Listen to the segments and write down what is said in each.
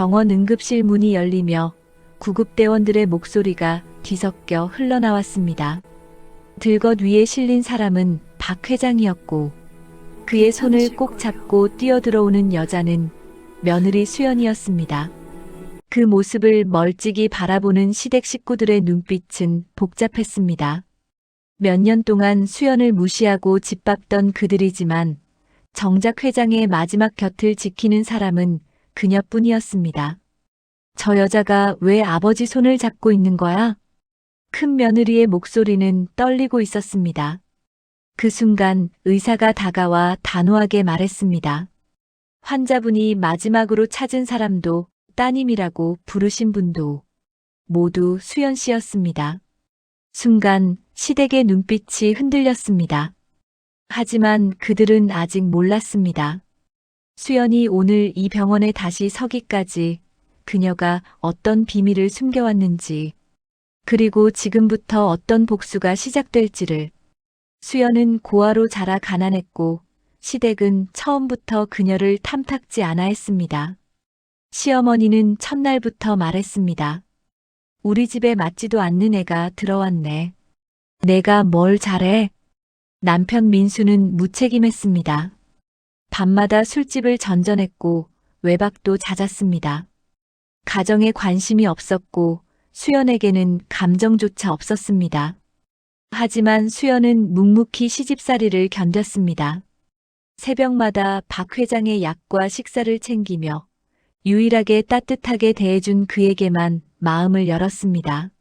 병원 응급실 문이 열리며 구급대원들의 목소리가 뒤섞여 흘러나왔습니다. 들것 위에 실린 사람은 박 회장이었고 그의 손을 꼭 잡고 뛰어들어오는 여자는 며느리 수연이었습니다. 그 모습을 멀찍이 바라보는 시댁 식구들의 눈빛은 복잡했습니다. 몇 년 동안 수연을 무시하고 짓밟던 그들이지만 정작 회장의 마지막 곁을 지키는 사람은 그녀뿐이었습니다. 저 여자가 왜 아버지 손을 잡고 있는 거야? 큰 며느리의 목소리는 떨리고 있었습니다. 그 순간 의사가 다가와 단호하게 말했습니다. 환자분이 마지막으로 찾은 사람도 따님이라고 부르신 분도 모두 수연 씨였습니다. 순간 시댁의 눈빛이 흔들렸습니다. 하지만 그들은 아직 몰랐습니다. 수연이 오늘 이 병원에 다시 서기까지 그녀가 어떤 비밀을 숨겨왔는지, 그리고 지금부터 어떤 복수가 시작될지를. 수연은 고아로 자라 가난했고 시댁은 처음부터 그녀를 탐탁지 않아 했습니다. 시어머니는 첫날부터 말했습니다. 우리 집에 맞지도 않는 애가 들어왔네. 내가 뭘 잘해? 남편 민수는 무책임했습니다. 밤마다 술집을 전전했고 외박도 잦았습니다. 가정에 관심이 없었고 수연에게는 감정조차 없었습니다. 하지만 수연은 묵묵히 시집살이를 견뎠습니다. 새벽마다 박 회장의 약과 식사를 챙기며 유일하게 따뜻하게 대해준 그에게만 마음을 열었습니다.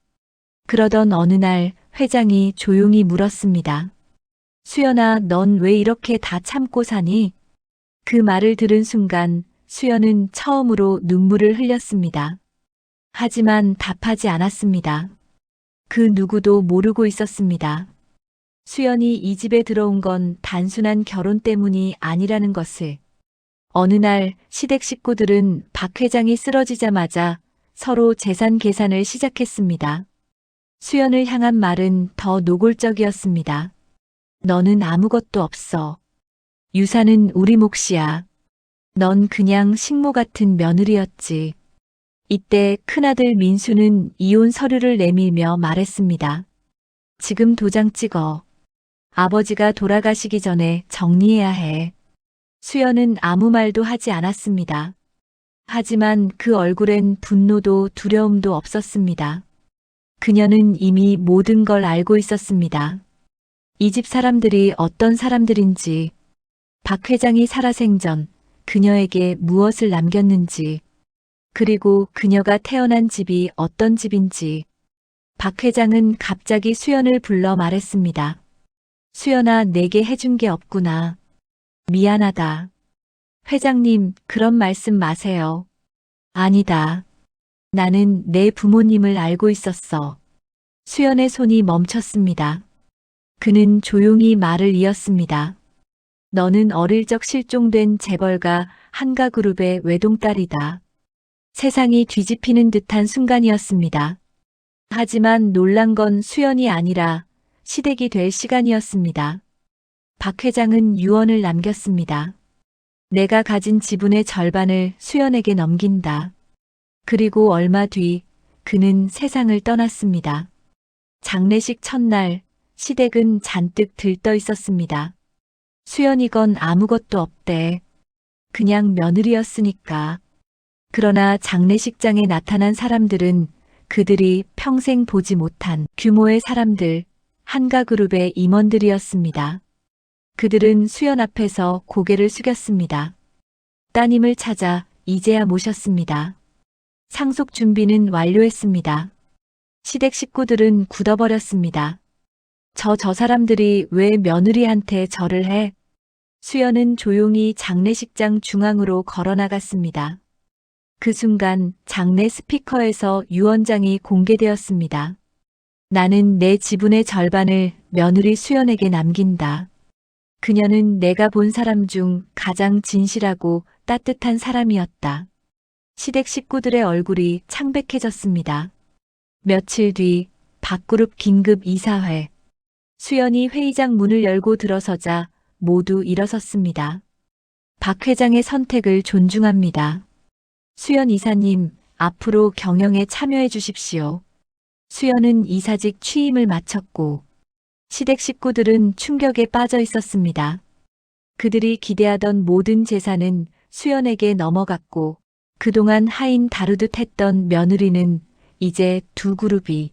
그러던 어느 날 회장이 조용히 물었습니다. 수연아, 넌 왜 이렇게 다 참고 사니? 그 말을 들은 순간 수연은 처음으로 눈물을 흘렸습니다. 하지만 답하지 않았습니다. 그 누구도 모르고 있었습니다. 수연이 이 집에 들어온 건 단순한 결혼 때문이 아니라는 것을. 어느 날 시댁 식구들은 박 회장이 쓰러지자마자 서로 재산 계산을 시작했습니다. 수연을 향한 말은 더 노골적이었습니다. 너는 아무것도 없어. 유산은 우리 몫이야. 넌 그냥 식모 같은 며느리였지. 이때 큰아들 민수는 이혼 서류를 내밀며 말했습니다. 지금 도장 찍어. 아버지가 돌아가시기 전에 정리해야 해. 수연은 아무 말도 하지 않았습니다. 하지만 그 얼굴엔 분노도 두려움도 없었습니다. 그녀는 이미 모든 걸 알고 있었습니다. 이 집 사람들이 어떤 사람들인지, 박 회장이 살아생전 그녀에게 무엇을 남겼는지, 그리고 그녀가 태어난 집이 어떤 집인지. 박 회장은 갑자기 수연을 불러 말했습니다. 수연아, 내게 해준 게 없구나. 미안하다. 회장님, 그런 말씀 마세요. 아니다. 나는 내 부모님을 알고 있었어. 수연의 손이 멈췄습니다. 그는 조용히 말을 이었습니다. 너는 어릴 적 실종된 재벌가 한가그룹의 외동딸이다. 세상이 뒤집히는 듯한 순간이었습니다. 하지만 놀란 건 수연이 아니라 시댁이 될 시간이었습니다. 박 회장은 유언을 남겼습니다. 내가 가진 지분의 절반을 수연에게 넘긴다. 그리고 얼마 뒤 그는 세상을 떠났습니다. 장례식 첫날 시댁은 잔뜩 들떠 있었습니다. 수연이건 아무것도 없대. 그냥 며느리였으니까. 그러나 장례식장에 나타난 사람들은 그들이 평생 보지 못한 규모의 사람들, 한가그룹의 임원들이었습니다. 그들은 수연 앞에서 고개를 숙였습니다. 따님을 찾아 이제야 모셨습니다. 상속 준비는 완료했습니다. 시댁 식구들은 굳어버렸습니다. 저 사람들이 왜 며느리한테 절을 해? 수연은 조용히 장례식장 중앙으로 걸어나갔습니다. 그 순간 장례 스피커에서 유언장이 공개되었습니다. 나는 내 지분의 절반을 며느리 수연에게 남긴다. 그녀는 내가 본 사람 중 가장 진실하고 따뜻한 사람이었다. 시댁 식구들의 얼굴이 창백해졌습니다. 며칠 뒤 박그룹 긴급 이사회. 수연이 회의장 문을 열고 들어서자 모두 일어섰습니다. 박 회장의 선택을 존중합니다. 수연 이사님, 앞으로 경영에 참여해 주십시오. 수연은 이사직 취임을 마쳤고 시댁 식구들은 충격에 빠져 있었습니다. 그들이 기대하던 모든 재산은 수연에게 넘어갔고 그동안 하인 다루듯 했던 며느리는 이제 두 그룹이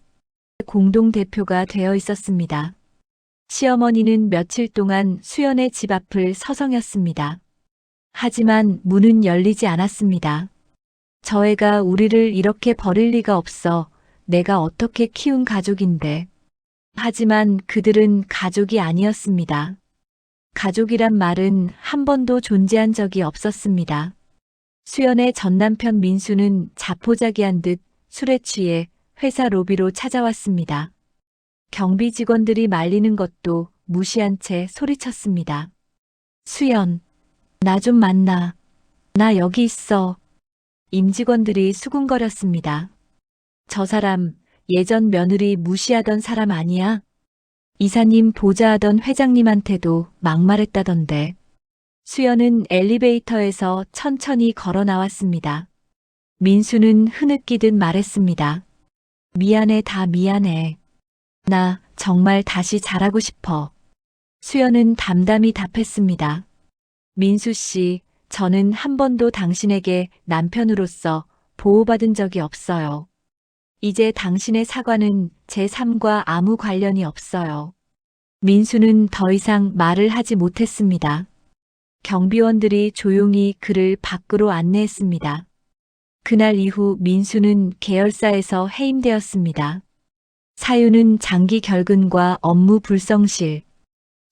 공동대표가 되어 있었습니다. 시어머니는 며칠 동안 수연의 집 앞을 서성였습니다. 하지만 문은 열리지 않았습니다. 저 애가 우리를 이렇게 버릴 리가 없어. 내가 어떻게 키운 가족인데. 하지만 그들은 가족이 아니었습니다. 가족이란 말은 한 번도 존재한 적이 없었습니다. 수연의 전남편 민수는 자포자기한 듯 술에 취해 회사 로비로 찾아왔습니다. 경비 직원들이 말리는 것도 무시한 채 소리쳤습니다. 수연, 나 좀 만나. 나 여기 있어. 임직원들이 수군거렸습니다. 저 사람 예전 며느리 무시하던 사람 아니야? 이사님 보좌하던 회장님한테도 막말했다던데. 수연은 엘리베이터에서 천천히 걸어 나왔습니다. 민수는 흐느끼듯 말했습니다. 미안해, 다 미안해. 나 정말 다시 잘하고 싶어. 수연은 담담히 답했습니다. 민수 씨, 저는 한 번도 당신에게 남편으로서 보호받은 적이 없어요. 이제 당신의 사과는 제 삶과 아무 관련이 없어요. 민수는 더 이상 말을 하지 못했습니다. 경비원들이 조용히 그를 밖으로 안내했습니다. 그날 이후 민수는 계열사에서 해임되었습니다. 사유는 장기 결근과 업무 불성실.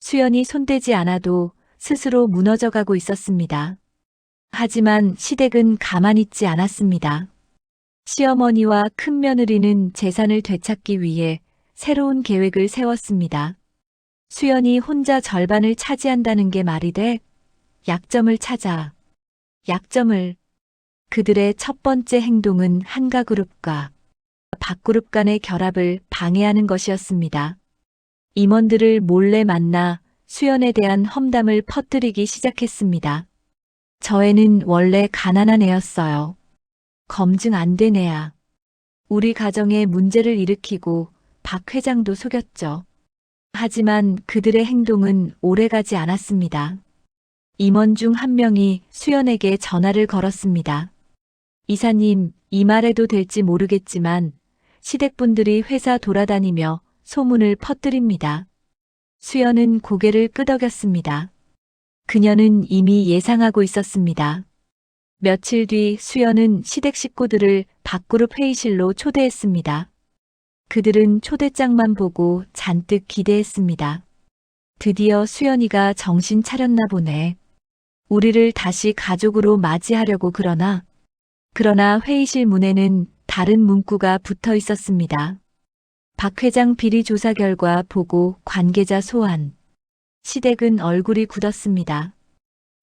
수연이 손대지 않아도 스스로 무너져가고 있었습니다. 하지만 시댁은 가만히 있지 않았습니다. 시어머니와 큰며느리는 재산을 되찾기 위해 새로운 계획을 세웠습니다. 수연이 혼자 절반을 차지한다는 게 말이 돼? 약점을 찾아. 약점을. 그들의 첫 번째 행동은 한가그룹과 박그룹 간의 결합을 방해하는 것이었습니다. 임원들을 몰래 만나 수연에 대한 험담을 퍼뜨리기 시작했습니다. 저 애는 원래 가난한 애였어요. 검증 안 된 애야. 우리 가정에 문제를 일으키고 박 회장도 속였죠. 하지만 그들의 행동은 오래가지 않았습니다. 임원 중 한 명이 수연에게 전화를 걸었습니다. 이사님, 이 말해도 될지 모르겠지만 시댁분들이 회사 돌아다니며 소문을 퍼뜨립니다. 수연은 고개를 끄덕였습니다. 그녀는 이미 예상하고 있었습니다. 며칠 뒤 수연은 시댁 식구들을 밥그룹 회의실로 초대했습니다. 그들은 초대장만 보고 잔뜩 기대했습니다. 드디어 수연이가 정신 차렸나 보네. 우리를 다시 가족으로 맞이하려고 그러나. 그러나 회의실 문에는 다른 문구가 붙어 있었습니다. 박 회장 비리 조사 결과 보고 관계자 소환. 시댁은 얼굴이 굳었습니다.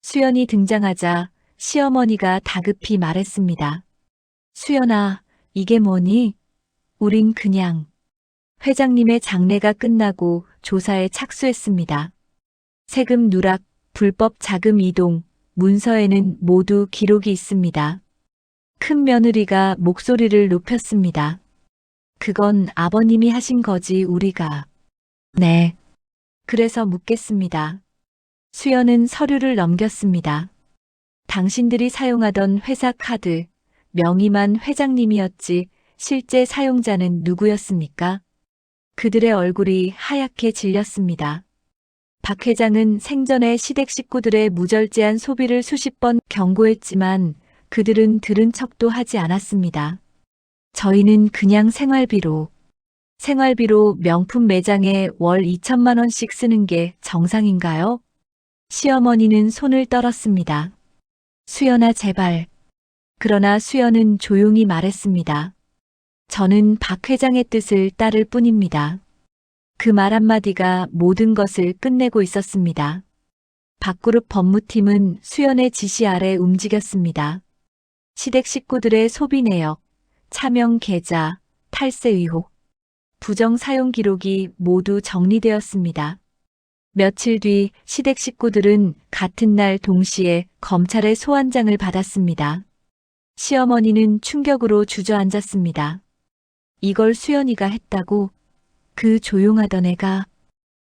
수연이 등장하자 시어머니가 다급히 말했습니다. 수연아, 이게 뭐니? 우린 그냥. 회장님의 장례가 끝나고 조사에 착수했습니다. 세금 누락, 불법 자금 이동, 문서에는 모두 기록이 있습니다. 큰 며느리가 목소리를 높였습니다. 그건 아버님이 하신 거지 우리가. 네. 그래서 묻겠습니다. 수연은 서류를 넘겼습니다. 당신들이 사용하던 회사 카드, 명의만 회장님이었지 실제 사용자는 누구였습니까? 그들의 얼굴이 하얗게 질렸습니다. 박 회장은 생전에 시댁 식구들의 무절제한 소비를 수십 번 경고했지만 그들은 들은 척도 하지 않았습니다. 저희는 그냥 생활비로 명품 매장에 월 2천만 원씩 쓰는 게 정상인가요? 시어머니는 손을 떨었습니다. 수연아 제발. 그러나 수연은 조용히 말했습니다. 저는 박 회장의 뜻을 따를 뿐입니다. 그 말 한마디가 모든 것을 끝내고 있었습니다. 박그룹 법무팀은 수연의 지시 아래 움직였습니다. 시댁 식구들의 소비 내역, 차명 계좌, 탈세 의혹, 부정 사용 기록이 모두 정리되었습니다. 며칠 뒤 시댁 식구들은 같은 날 동시에 검찰의 소환장을 받았습니다. 시어머니는 충격으로 주저앉았습니다. 이걸 수연이가 했다고? 그 조용하던 애가.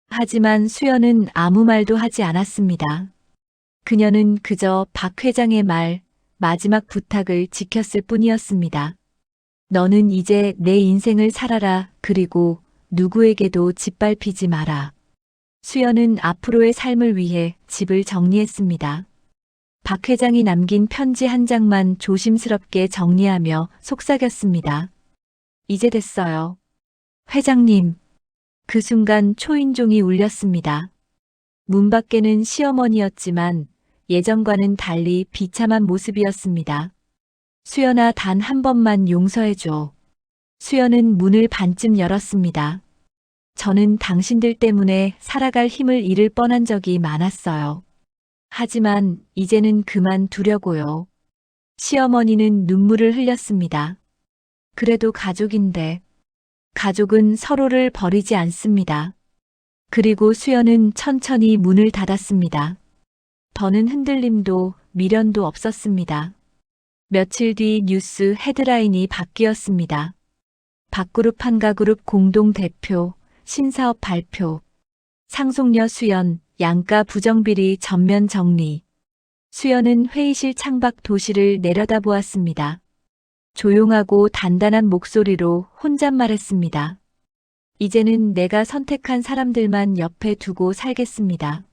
하지만 수연은 아무 말도 하지 않았습니다. 그녀는 그저 박 회장의 말, 마지막 부탁을 지켰을 뿐이었습니다. 너는 이제 내 인생을 살아라. 그리고 누구에게도 짓밟히지 마라. 수연은 앞으로의 삶을 위해 집을 정리했습니다. 박 회장이 남긴 편지 한 장만 조심스럽게 정리하며 속삭였습니다. 이제 됐어요. 회장님. 그 순간 초인종이 울렸습니다. 문 밖에는 시어머니였지만 예전과는 달리 비참한 모습이었습니다. 수연아, 단 한 번만 용서해줘. 수연은 문을 반쯤 열었습니다. 저는 당신들 때문에 살아갈 힘을 잃을 뻔한 적이 많았어요. 하지만 이제는 그만 두려고요. 시어머니는 눈물을 흘렸습니다. 그래도 가족인데. 가족은 서로를 버리지 않습니다. 그리고 수연은 천천히 문을 닫았습니다. 더는 흔들림도 미련도 없었습니다. 며칠 뒤 뉴스 헤드라인이 바뀌었습니다. 박그룹 한가그룹 공동대표, 신사업 발표, 상속녀 수연, 양가 부정비리 전면 정리. 수연은 회의실 창밖 도시를 내려다보았습니다. 조용하고 단단한 목소리로 혼잣말했습니다. 이제는 내가 선택한 사람들만 옆에 두고 살겠습니다.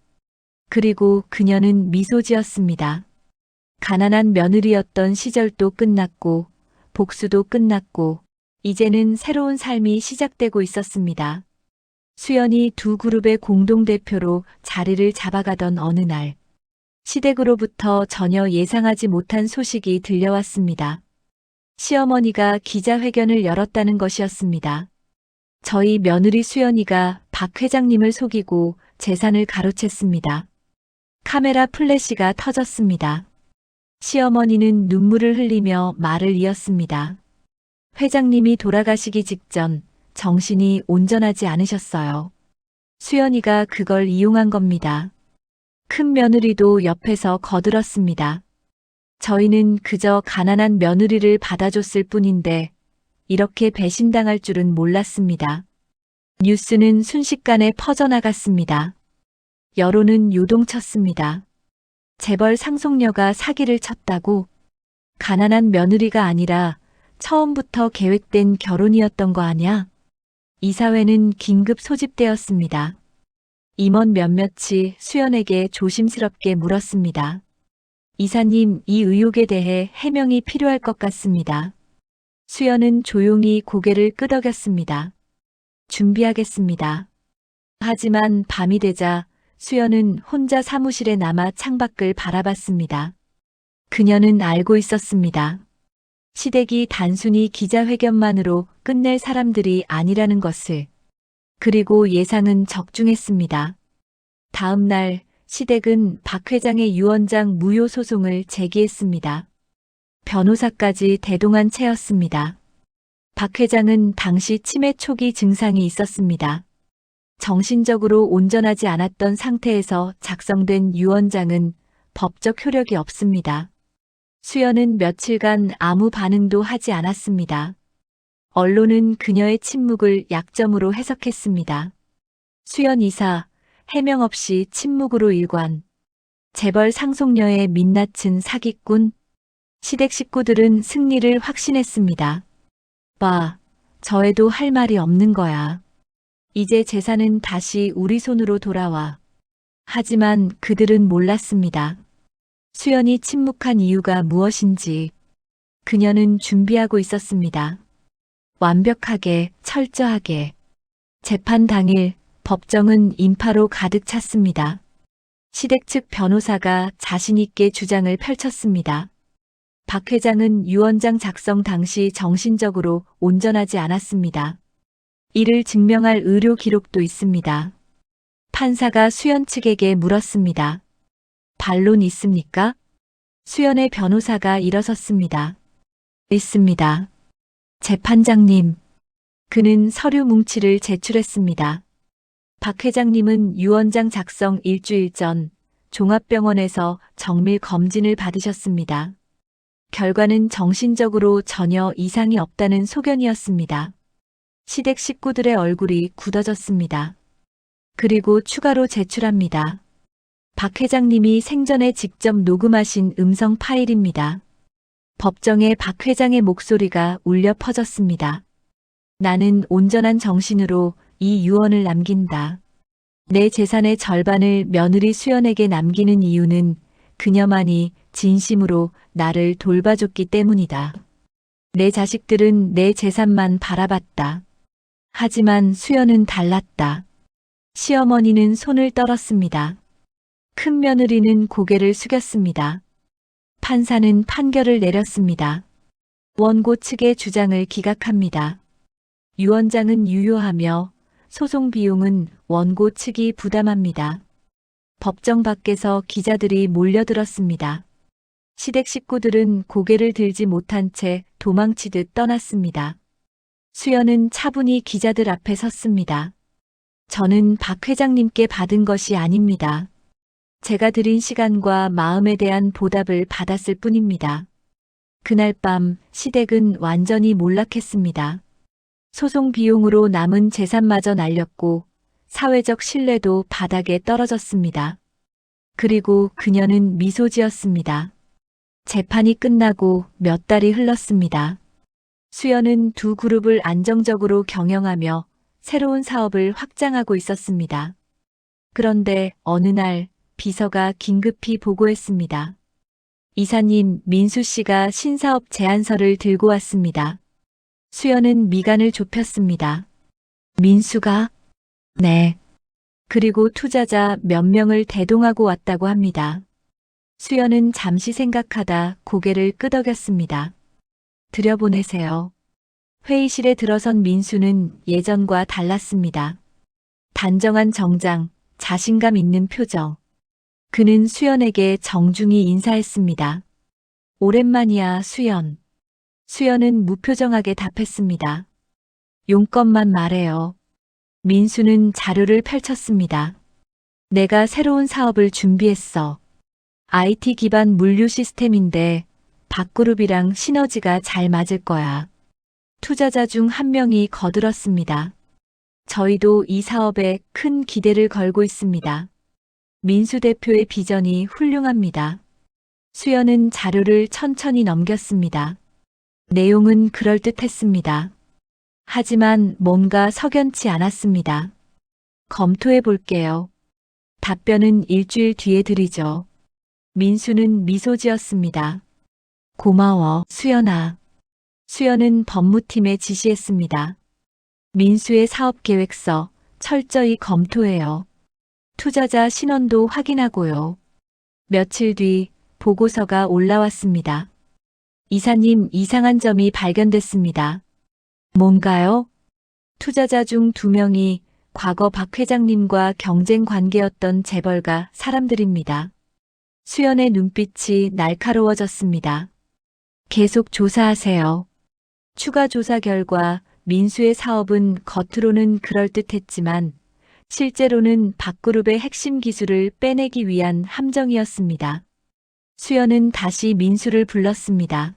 그리고 그녀는 미소 지었습니다. 가난한 며느리였던 시절도 끝났고, 복수도 끝났고, 이제는 새로운 삶이 시작되고 있었습니다. 수연이 두 그룹의 공동대표로 자리를 잡아가던 어느 날, 시댁으로부터 전혀 예상하지 못한 소식이 들려왔습니다. 시어머니가 기자회견을 열었다는 것이었습니다. 저희 며느리 수연이가 박 회장님을 속이고 재산을 가로챘습니다. 카메라 플래시가 터졌습니다. 시어머니는 눈물을 흘리며 말을 이었습니다. 회장님이 돌아가시기 직전 정신이 온전하지 않으셨어요. 수연이가 그걸 이용한 겁니다. 큰 며느리도 옆에서 거들었습니다. 저희는 그저 가난한 며느리를 받아줬을 뿐인데 이렇게 배신당할 줄은 몰랐습니다. 뉴스는 순식간에 퍼져나갔습니다. 여론은 요동쳤습니다. 재벌 상속녀가 사기를 쳤다고? 가난한 며느리가 아니라 처음부터 계획된 결혼이었던 거 아냐? 이사회는 긴급 소집되었습니다. 임원 몇몇이 수연에게 조심스럽게 물었습니다. 이사님, 이 의혹에 대해 해명이 필요할 것 같습니다. 수연은 조용히 고개를 끄덕였습니다. 준비하겠습니다. 하지만 밤이 되자 수연은 혼자 사무실에 남아 창밖을 바라봤습니다. 그녀는 알고 있었습니다. 시댁이 단순히 기자회견만으로 끝낼 사람들이 아니라는 것을. 그리고 예상은 적중했습니다. 다음 날 시댁은 박 회장의 유언장 무효 소송을 제기했습니다. 변호사까지 대동한 채였습니다. 박 회장은 당시 치매 초기 증상이 있었습니다. 정신적으로 온전하지 않았던 상태에서 작성된 유언장은 법적 효력이 없습니다. 수연은 며칠간 아무 반응도 하지 않았습니다. 언론은 그녀의 침묵을 약점으로 해석했습니다. 수연 이사, 해명 없이 침묵으로 일관. 재벌 상속녀의 민낯은 사기꾼. 시댁 식구들은 승리를 확신했습니다. 봐, 저애도 할 말이 없는 거야. 이제 재산은 다시 우리 손으로 돌아와. 하지만 그들은 몰랐습니다. 수연이 침묵한 이유가 무엇인지. 그녀는 준비하고 있었습니다. 완벽하게, 철저하게. 재판 당일 법정은 인파로 가득 찼습니다. 시댁 측 변호사가 자신 있게 주장을 펼쳤습니다. 박 회장은 유언장 작성 당시 정신적으로 온전하지 않았습니다. 이를 증명할 의료 기록도 있습니다. 판사가 수연 측에게 물었습니다. 반론 있습니까? 수연의 변호사가 일어섰습니다. 있습니다. 재판장님. 그는 서류 뭉치를 제출했습니다. 박 회장님은 유언장 작성 일주일 전 종합병원에서 정밀 검진을 받으셨습니다. 결과는 정신적으로 전혀 이상이 없다는 소견이었습니다. 시댁 식구들의 얼굴이 굳어졌습니다. 그리고 추가로 제출합니다. 박 회장님이 생전에 직접 녹음하신 음성 파일입니다. 법정에 박 회장의 목소리가 울려 퍼졌습니다. 나는 온전한 정신으로 이 유언을 남긴다. 내 재산의 절반을 며느리 수연에게 남기는 이유는 그녀만이 진심으로 나를 돌봐줬기 때문이다. 내 자식들은 내 재산만 바라봤다. 하지만 수연은 달랐다. 시어머니는 손을 떨었습니다. 큰 며느리는 고개를 숙였습니다. 판사는 판결을 내렸습니다. 원고 측의 주장을 기각합니다. 유언장은 유효하며 소송 비용은 원고 측이 부담합니다. 법정 밖에서 기자들이 몰려들었습니다. 시댁 식구들은 고개를 들지 못한 채 도망치듯 떠났습니다. 수연은 차분히 기자들 앞에 섰습니다. 저는 박 회장님께 받은 것이 아닙니다. 제가 드린 시간과 마음에 대한 보답을 받았을 뿐입니다. 그날 밤 시댁은 완전히 몰락했습니다. 소송 비용으로 남은 재산마저 날렸고 사회적 신뢰도 바닥에 떨어졌습니다. 그리고 그녀는 미소 지었습니다. 재판이 끝나고 몇 달이 흘렀습니다. 수연은 두 그룹을 안정적으로 경영하며 새로운 사업을 확장하고 있었습니다. 그런데 어느 날 비서가 긴급히 보고했습니다. 이사님, 민수 씨가 신사업 제안서를 들고 왔습니다. 수연은 미간을 좁혔습니다. 민수가? 네. 그리고 투자자 몇 명을 대동하고 왔다고 합니다. 수연은 잠시 생각하다 고개를 끄덕였습니다. 들여보내세요. 회의실에 들어선 민수는 예전과 달랐습니다. 단정한 정장, 자신감 있는 표정. 그는 수연에게 정중히 인사했습니다. 오랜만이야, 수연. 수연은 무표정하게 답했습니다. 용건만 말해요. 민수는 자료를 펼쳤습니다. 내가 새로운 사업을 준비했어. IT 기반 물류 시스템인데 박그룹이랑 시너지가 잘 맞을 거야. 투자자 중 한 명이 거들었습니다. 저희도 이 사업에 큰 기대를 걸고 있습니다. 민수 대표의 비전이 훌륭합니다. 수연은 자료를 천천히 넘겼습니다. 내용은 그럴듯했습니다. 하지만 뭔가 석연치 않았습니다. 검토해 볼게요. 답변은 일주일 뒤에 드리죠. 민수는 미소 지었습니다. 고마워, 수연아. 수연은 법무팀에 지시했습니다. 민수의 사업 계획서 철저히 검토해요. 투자자 신원도 확인하고요. 며칠 뒤 보고서가 올라왔습니다. 이사님, 이상한 점이 발견됐습니다. 뭔가요? 투자자 중 2명이 과거 박 회장님과 경쟁 관계였던 재벌가 사람들입니다. 수연의 눈빛이 날카로워졌습니다. 계속 조사하세요. 추가 조사 결과 민수의 사업은 겉으로는 그럴듯했지만 실제로는 박그룹의 핵심 기술을 빼내기 위한 함정이었습니다. 수연은 다시 민수를 불렀습니다.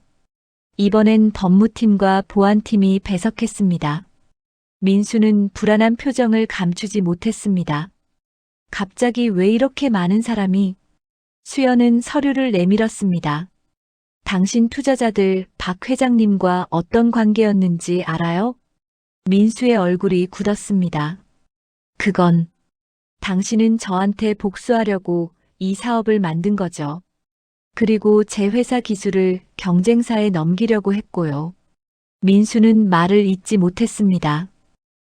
이번엔 법무팀과 보안팀이 배석했습니다. 민수는 불안한 표정을 감추지 못했습니다. 갑자기 왜 이렇게 많은 사람이? 수연은 서류를 내밀었습니다. 당신 투자자들 박 회장님과 어떤 관계였는지 알아요? 민수의 얼굴이 굳었습니다. 그건 당신은 저한테 복수하려고 이 사업을 만든 거죠. 그리고 제 회사 기술을 경쟁사에 넘기려고 했고요. 민수는 말을 잇지 못했습니다.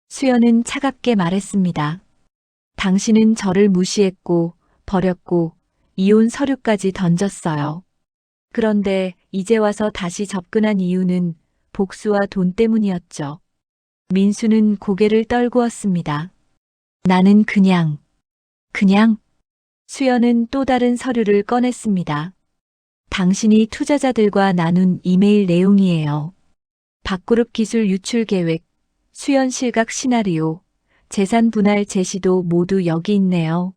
수연은 차갑게 말했습니다. 당신은 저를 무시했고 버렸고 이혼 서류까지 던졌어요. 그런데 이제 와서 다시 접근한 이유는 복수와 돈 때문이었죠. 민수는 고개를 떨구었습니다. 나는 그냥. 수연은 또 다른 서류를 꺼냈습니다. 당신이 투자자들과 나눈 이메일 내용이에요. 박그룹 기술 유출 계획, 수연 실각 시나리오, 재산 분할 제시도 모두 여기 있네요.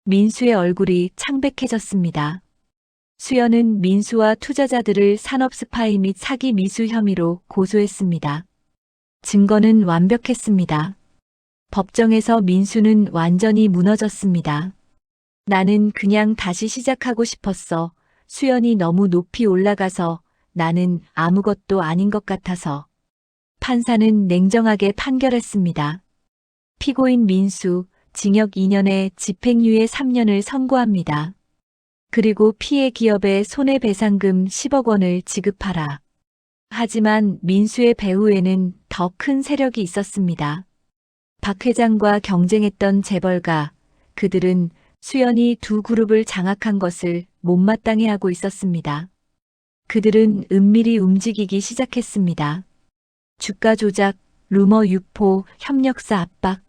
민수의 얼굴이 창백해졌습니다. 수연은 민수와 투자자들을 산업 스파이 및 사기 미수 혐의로 고소했습니다. 증거는 완벽했습니다. 법정에서 민수는 완전히 무너졌습니다. 나는 그냥 다시 시작하고 싶었어. 수연이 너무 높이 올라가서 나는 아무것도 아닌 것 같아서. 판사는 냉정하게 판결했습니다. 피고인 민수, 징역 2년에 집행유예 3년을 선고합니다. 그리고 피해 기업에 손해배상금 10억 원을 지급하라. 하지만 민수의 배후에는 더 큰 세력이 있었습니다. 박 회장과 경쟁했던 재벌가, 그들은 수연이 두 그룹을 장악한 것을 못마땅해 하고 있었습니다. 그들은 은밀히 움직이기 시작했습니다. 주가 조작, 루머 유포, 협력사 압박.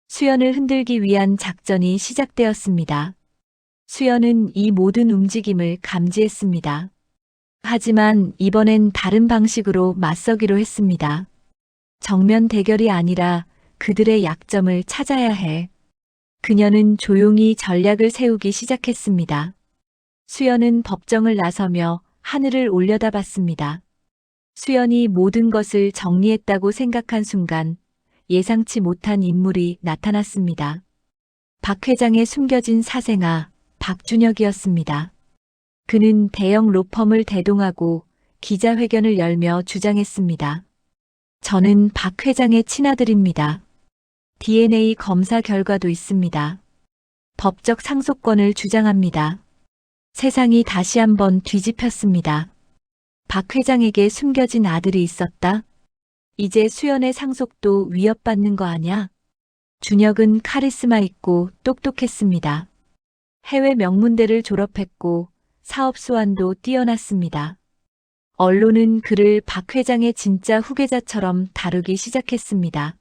수연을 흔들기 위한 작전이 시작되었습니다. 수연은 이 모든 움직임을 감지했습니다. 하지만 이번엔 다른 방식으로 맞서기로 했습니다. 정면 대결이 아니라 그들의 약점을 찾아야 해. 그녀는 조용히 전략을 세우기 시작했습니다. 수연은 법정을 나서며 하늘을 올려다봤습니다. 수연이 모든 것을 정리했다고 생각한 순간 예상치 못한 인물이 나타났습니다. 박 회장의 숨겨진 사생아, 박준혁이었습니다. 그는 대형 로펌을 대동하고 기자회견을 열며 주장했습니다. 저는 박 회장의 친아들입니다. DNA 검사 결과도 있습니다. 법적 상속권을 주장합니다. 세상이 다시 한번 뒤집혔습니다. 박 회장에게 숨겨진 아들이 있었다? 이제 수연의 상속도 위협받는 거 아냐? 준혁은 카리스마 있고 똑똑했습니다. 해외 명문대를 졸업했고 사업 수완도 뛰어났습니다. 언론은 그를 박 회장의 진짜 후계자처럼 다루기 시작했습니다.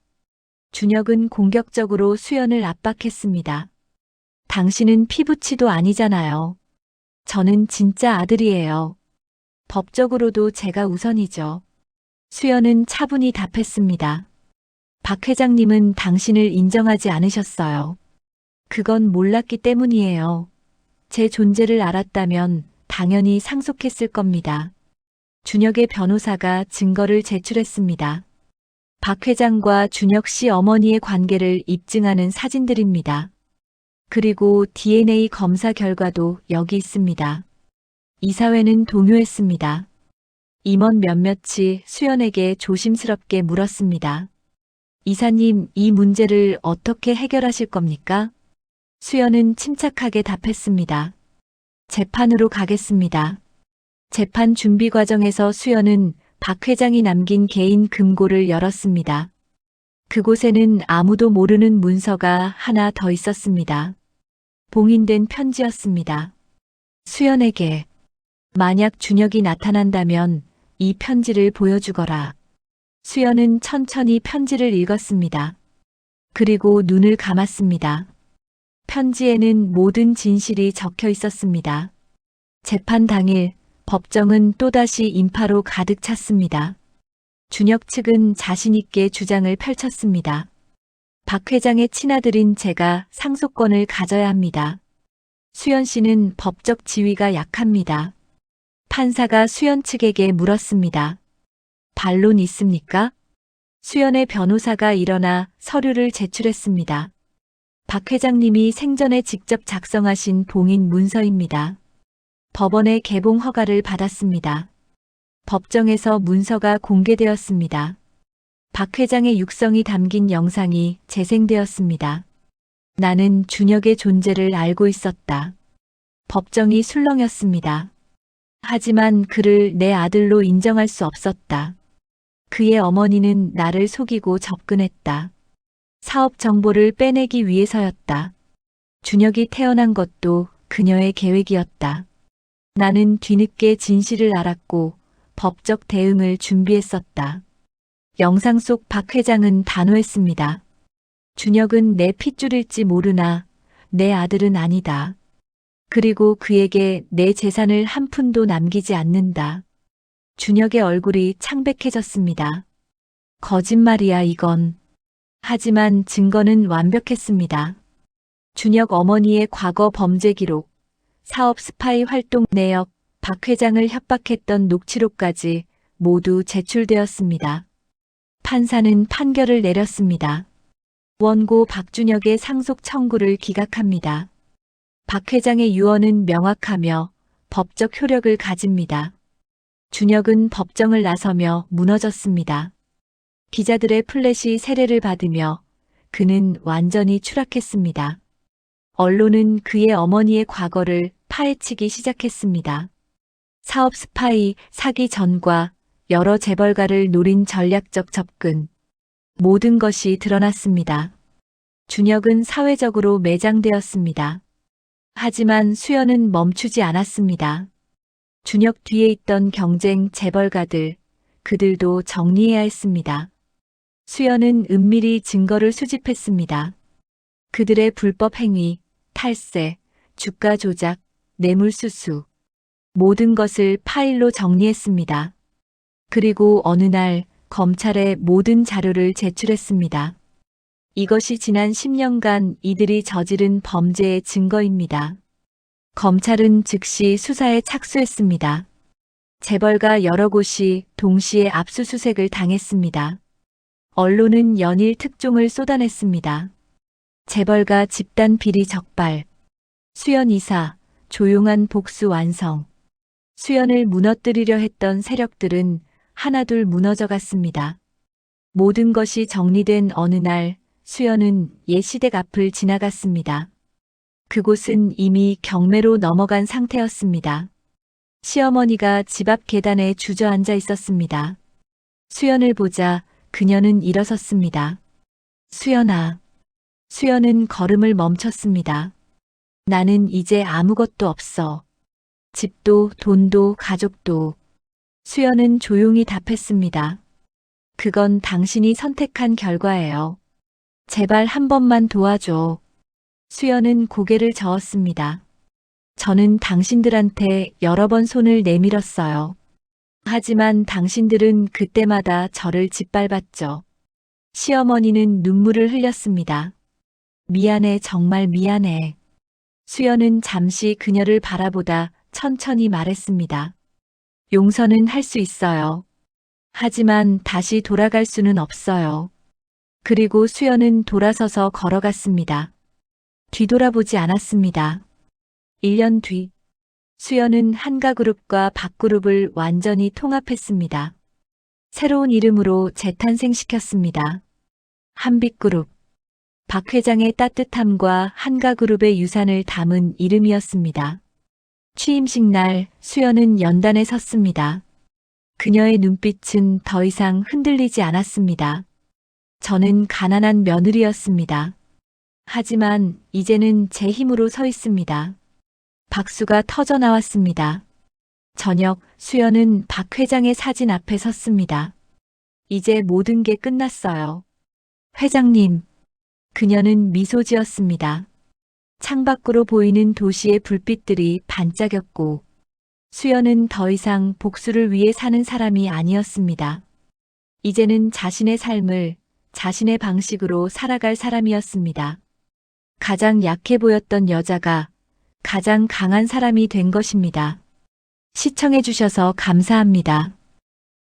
준혁은 공격적으로 수연을 압박했습니다. 당신은 피부치도 아니잖아요. 저는 진짜 아들이에요. 법적으로도 제가 우선이죠. 수연은 차분히 답했습니다. 박 회장님은 당신을 인정하지 않으셨어요. 그건 몰랐기 때문이에요. 제 존재를 알았다면 당연히 상속했을 겁니다. 준혁의 변호사가 증거를 제출했습니다. 박 회장과 준혁 씨 어머니의 관계를 입증하는 사진들입니다. 그리고 DNA 검사 결과도 여기 있습니다. 이사회는 동요했습니다. 임원 몇몇이 수연에게 조심스럽게 물었습니다. 이사님, 이 문제를 어떻게 해결하실 겁니까? 수연은 침착하게 답했습니다. 재판으로 가겠습니다. 재판 준비 과정에서 수연은 박 회장이 남긴 개인 금고를 열었습니다. 그곳에는 아무도 모르는 문서가 하나 더 있었습니다. 봉인된 편지였습니다. 수연에게 만약 준혁이 나타난다면 이 편지를 보여주거라. 수연은 천천히 편지를 읽었습니다. 그리고 눈을 감았습니다. 편지에는 모든 진실이 적혀 있었습니다. 재판 당일 법정은 또다시 인파로 가득 찼습니다. 준혁 측은 자신 있게 주장을 펼쳤습니다. 박 회장의 친아들인 제가 상속권을 가져야 합니다. 수연 씨는 법적 지위가 약합니다. 판사가 수연 측에게 물었습니다. 반론 있습니까? 수연의 변호사가 일어나 서류를 제출했습니다. 박 회장님이 생전에 직접 작성하신 봉인 문서입니다. 법원의 개봉 허가를 받았습니다. 법정에서 문서가 공개되었습니다. 박 회장의 육성이 담긴 영상이 재생되었습니다. 나는 준혁의 존재를 알고 있었다. 법정이 술렁였습니다. 하지만 그를 내 아들로 인정할 수 없었다. 그의 어머니는 나를 속이고 접근했다. 사업 정보를 빼내기 위해서였다. 준혁이 태어난 것도 그녀의 계획이었다. 나는 뒤늦게 진실을 알았고 법적 대응을 준비했었다. 영상 속 박 회장은 단호했습니다. 준혁은 내 핏줄일지 모르나 내 아들은 아니다. 그리고 그에게 내 재산을 한 푼도 남기지 않는다. 준혁의 얼굴이 창백해졌습니다. 거짓말이야 이건. 하지만 증거는 완벽했습니다. 준혁 어머니의 과거 범죄 기록, 사업 스파이 활동 내역, 박 회장을 협박했던 녹취록까지 모두 제출되었습니다. 판사는 판결을 내렸습니다. 원고 박준혁의 상속 청구를 기각합니다. 박 회장의 유언은 명확하며 법적 효력을 가집니다. 준혁은 법정을 나서며 무너졌습니다. 기자들의 플래시 세례를 받으며 그는 완전히 추락했습니다. 언론은 그의 어머니의 과거를 파헤치기 시작했습니다. 사업 스파이, 사기 전과 여러 재벌가를 노린 전략적 접근. 모든 것이 드러났습니다. 준혁은 사회적으로 매장되었습니다. 하지만 수연은 멈추지 않았습니다. 준혁 뒤에 있던 경쟁 재벌가들, 그들도 정리해야 했습니다. 수연은 은밀히 증거를 수집했습니다. 그들의 불법 행위, 탈세, 주가 조작, 뇌물수수, 모든 것을 파일로 정리했습니다. 그리고 어느 날 검찰에 모든 자료를 제출했습니다. 이것이 지난 10년간 이들이 저지른 범죄의 증거입니다. 검찰은 즉시 수사에 착수했습니다. 재벌가 여러 곳이 동시에 압수수색을 당했습니다. 언론은 연일 특종을 쏟아냈습니다. 재벌가 집단 비리 적발, 수연 이사, 조용한 복수 완성. 수연을 무너뜨리려 했던 세력들은 하나둘 무너져 갔습니다. 모든 것이 정리된 어느 날 수연은 옛 시댁 앞을 지나갔습니다. 그곳은 이미 경매로 넘어간 상태였습니다. 시어머니가 집 앞 계단에 주저앉아 있었습니다. 수연을 보자 그녀는 일어섰습니다. 수연아. 수연은 걸음을 멈췄습니다. 나는 이제 아무것도 없어. 집도 돈도 가족도. 수연은 조용히 답했습니다. 그건 당신이 선택한 결과예요. 제발 한 번만 도와줘. 수연은 고개를 저었습니다. 저는 당신들한테 여러 번 손을 내밀었어요. 하지만 당신들은 그때마다 저를 짓밟았죠. 시어머니는 눈물을 흘렸습니다. 미안해, 정말 미안해. 수연은 잠시 그녀를 바라보다 천천히 말했습니다. 용서는 할 수 있어요. 하지만 다시 돌아갈 수는 없어요. 그리고 수연은 돌아서서 걸어갔습니다. 뒤돌아보지 않았습니다. 1년 뒤, 수연은 한가그룹과 박그룹을 완전히 통합했습니다. 새로운 이름으로 재탄생시켰습니다. 한빛그룹. 박 회장의 따뜻함과 한가그룹의 유산을 담은 이름이었습니다. 취임식 날 수연은 연단에 섰습니다. 그녀의 눈빛은 더 이상 흔들리지 않았습니다. 저는 가난한 며느리였습니다. 하지만 이제는 제 힘으로 서 있습니다. 박수가 터져 나왔습니다. 저녁 수연은 박 회장의 사진 앞에 섰습니다. 이제 모든 게 끝났어요. 회장님. 그녀는 미소 지었습니다. 창밖으로 보이는 도시의 불빛들이 반짝였고 수연은 더 이상 복수를 위해 사는 사람이 아니었습니다. 이제는 자신의 삶을 자신의 방식으로 살아갈 사람이었습니다. 가장 약해 보였던 여자가 가장 강한 사람이 된 것입니다. 시청해 주셔서 감사합니다.